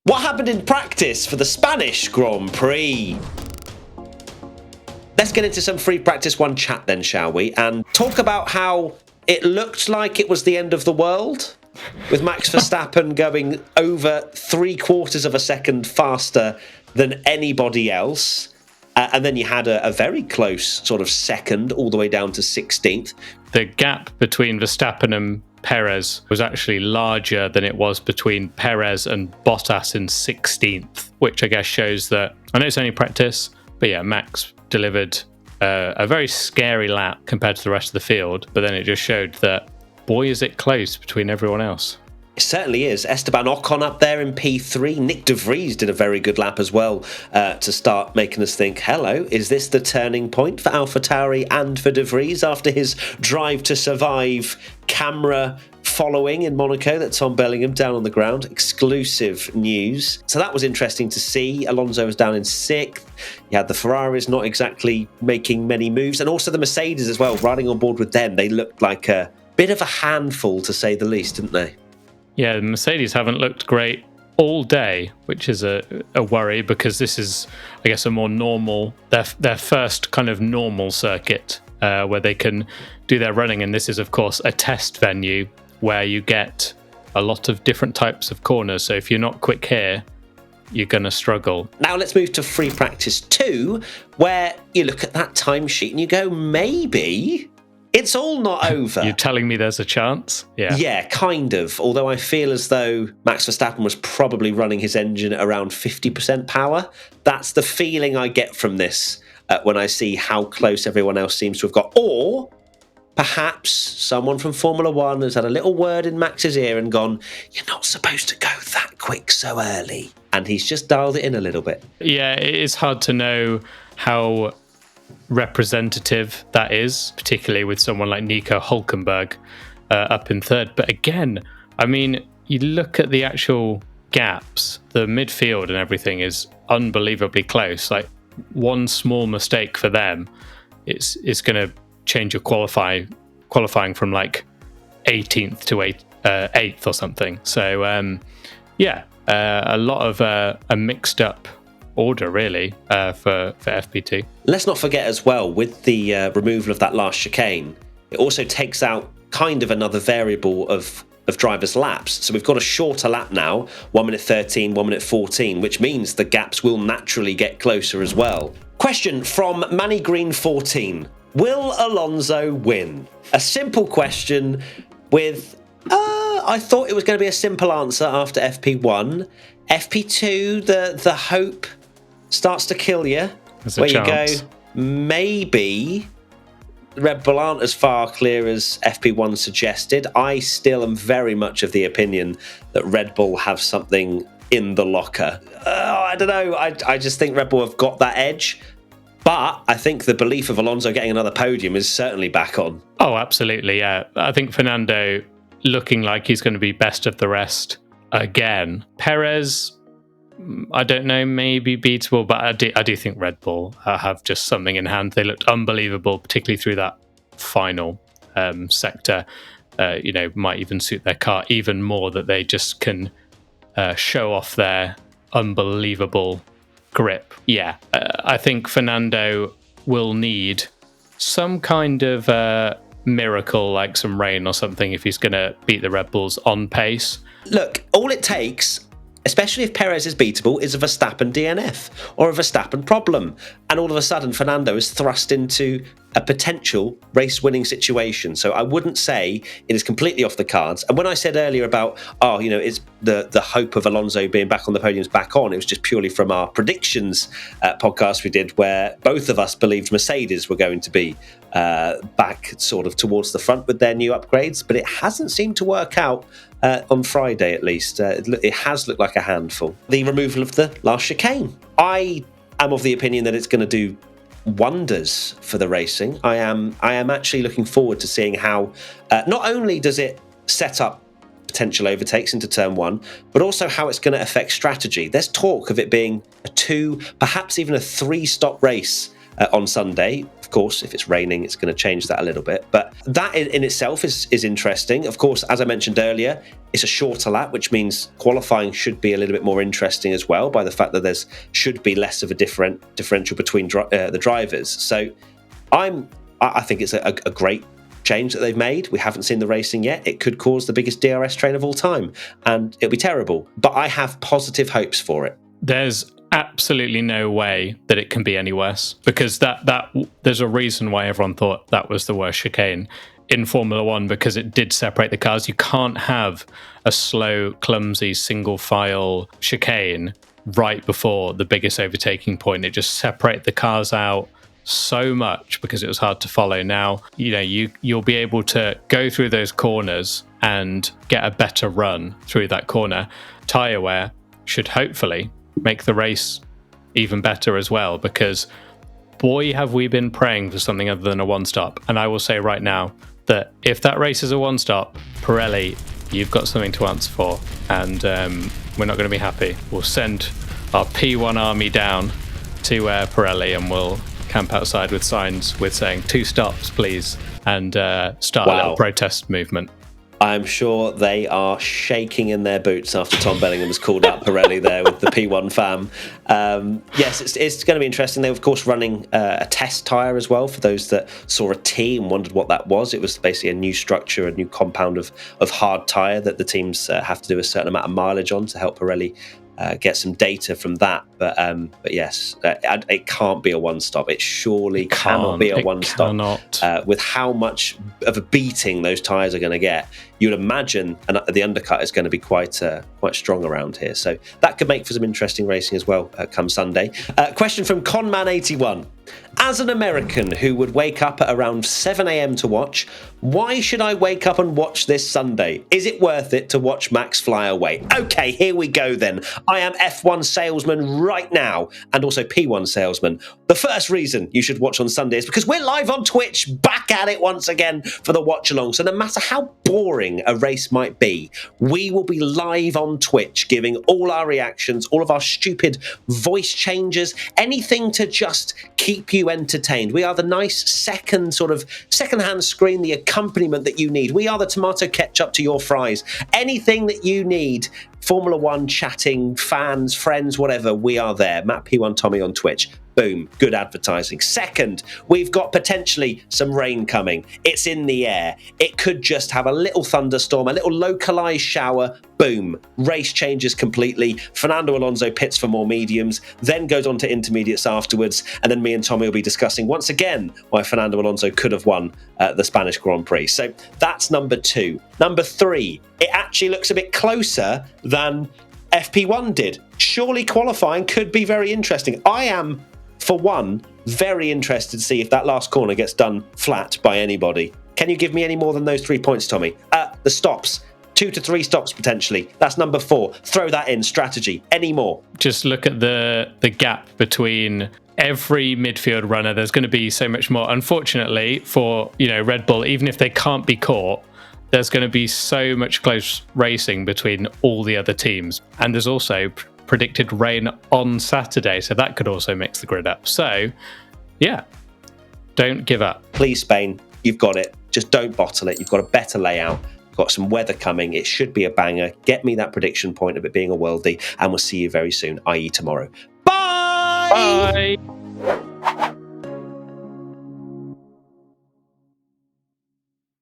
What happened in practice for the Spanish Grand Prix? Let's get into some free practice one chat then, shall we? And talk about how it looked like it was the end of the world, with Max Verstappen going over 3/4 of a second faster than anybody else. And then you had a very close sort of second all the way down to 16th. The gap between Verstappen and Perez was actually larger than it was between Perez and Bottas in 16th, which I guess shows that, I know it's only practice, but yeah, Max delivered a very scary lap compared to the rest of the field, but then it just showed that, boy, is it close between everyone else. It certainly is. Esteban Ocon up there in P3. Nick de Vries did a very good lap as well to start making us think, hello, is this the turning point for AlphaTauri and for de Vries after his drive to survive camera following in Monaco that Tom Bellingham down on the ground? Exclusive news. So that was interesting to see. Alonso was down in 6th. You had the Ferraris not exactly making many moves, and also the Mercedes as well, riding on board with them. They looked like a bit of a handful, to say the least, didn't they? Yeah, the Mercedes haven't looked great all day, which is a worry, because this is, I guess, a more normal, their first kind of normal circuit where they can do their running. And this is, of course, a test venue where you get a lot of different types of corners. So if you're not quick here, you're going to struggle. Now let's move to free practice 2, where you look at that timesheet and you go, maybe it's all not over. You're telling me there's a chance? Yeah, kind of. Although I feel as though Max Verstappen was probably running his engine at around 50% power. That's the feeling I get from this when I see how close everyone else seems to have got. Or perhaps someone from Formula One has had a little word in Max's ear and gone, you're not supposed to go that quick so early. And he's just dialed it in a little bit. Yeah, it is hard to know how representative that is, particularly with someone like Nico Hülkenberg up in 3rd. But again, I mean, you look at the actual gaps, the midfield and everything is unbelievably close. Like, one small mistake for them, it's going to change your qualifying from like 18th to 8th or something. So a lot of a mixed up order, really, for FP2. Let's not forget as well, with the removal of that last chicane, it also takes out kind of another variable of drivers' laps. So we've got a shorter lap now, 1 minute 13, 1 minute 14, which means the gaps will naturally get closer as well. Question from Manny Green 14. Will Alonso win? A simple question with, I thought it was going to be a simple answer after FP1. FP2, the hope starts to kill you, where you go, maybe Red Bull aren't as far clear as FP1 suggested. I still am very much of the opinion that Red Bull have something in the locker. I don't know. I just think Red Bull have got that edge. But I think the belief of Alonso getting another podium is certainly back on. Oh, absolutely, yeah. I think Fernando looking like he's going to be best of the rest again. Perez, I don't know, maybe beatable, but I do think Red Bull have just something in hand. They looked unbelievable, particularly through that final sector. Might even suit their car even more, that they just can show off their unbelievable grip. Yeah, I think Fernando will need some kind of miracle, like some rain or something, if he's going to beat the Red Bulls on pace. Look, all it takes, especially if Perez is beatable, is a Verstappen DNF or a Verstappen problem. And all of a sudden, Fernando is thrust into a potential race-winning situation. So I wouldn't say it is completely off the cards. And when I said earlier about, it's the hope of Alonso being back on the podiums back on, it was just purely from our predictions podcast we did, where both of us believed Mercedes were going to be back sort of towards the front with their new upgrades. But it hasn't seemed to work out on Friday, at least. It has looked like a handful. The removal of the last chicane. I am of the opinion that it's going to do wonders for the racing. I am actually looking forward to seeing how not only does it set up potential overtakes into turn 1, but also how it's going to affect strategy. There's talk of it being a 2, perhaps even a 3 stop race on Sunday. Of course, if it's raining, it's going to change that a little bit. But that in itself is interesting. Of course, as I mentioned earlier, it's a shorter lap, which means qualifying should be a little bit more interesting as well, by the fact that there's should be less of a differential between the drivers. So I think it's a great change that they've made. We haven't seen the racing yet. It could cause the biggest DRS train of all time, and it'll be terrible. But I have positive hopes for it. There's absolutely no way that it can be any worse, because that there's a reason why everyone thought that was the worst chicane in Formula One, because it did separate the cars. You can't have a slow, clumsy, single file chicane right before the biggest overtaking point. It just separated the cars out so much because it was hard to follow. Now, you'll be able to go through those corners and get a better run through that corner. Tyre wear should hopefully make the race even better as well, because boy, have we been praying for something other than a one-stop. And I will say right now that if that race is a one-stop, Pirelli, you've got something to answer for, and we're not going to be happy. We'll send our P1 army down to Pirelli, and we'll camp outside with signs with saying 2 stops, please, and start a little protest movement. I'm sure they are shaking in their boots after Tom Bellingham has called out Pirelli there with the P1 fam. Yes, it's going to be interesting. They were, of course, running a test tyre as well for those that saw a T and wondered what that was. It was basically a new structure, a new compound of hard tyre that the teams have to do a certain amount of mileage on to help Pirelli get some data from that. But yes, it can't be a one-stop. It surely cannot be a one-stop. With how much of a beating those tyres are going to get, you would imagine the undercut is going to be quite strong around here. So that could make for some interesting racing as well come Sunday. Question from Conman81. As an American who would wake up at around 7 a.m. to watch, why should I wake up and watch this Sunday? Is it worth it to watch Max fly away? Okay, here we go then. I am F1 salesman right now, and also P1 salesman. The first reason you should watch on Sunday is because we're live on Twitch, back at it once again for the watch along. So no matter how boring a race might be, we will be live on Twitch giving all our reactions, all of our stupid voice changes, anything to just keep you entertained. We are the nice second-hand screen, the accompaniment that you need. We are the tomato ketchup to your fries. Anything that you need, Formula One chatting, fans, friends, whatever, we are there. Matt P1 Tommy on Twitch. Boom, good advertising. Second, we've got potentially some rain coming. It's in the air. It could just have a little thunderstorm, a little localized shower. Boom, race changes completely. Fernando Alonso pits for more mediums, then goes on to intermediates afterwards, and then me and Tommy will be discussing once again why Fernando Alonso could have won the Spanish Grand Prix. So that's number 2. Number 3, it actually looks a bit closer than FP1 did. Surely qualifying could be very interesting. I am, for one, very interested to see if that last corner gets done flat by anybody. Can you give me any more than those 3 points, Tommy? The stops. 2 to 3 stops potentially. That's number 4. Throw that in. Strategy. Any more? Just look at the gap between every midfield runner. There's going to be so much more. Unfortunately for Red Bull, even if they can't be caught, there's going to be so much close racing between all the other teams. And there's also predicted rain on Saturday, so that could also mix the grid up. So, yeah, don't give up. Please, Spain, you've got it. Just don't bottle it. You've got a better layout. You've got some weather coming. It should be a banger. Get me that prediction point of it being a worldie, and we'll see you very soon, i.e. tomorrow. Bye! Bye!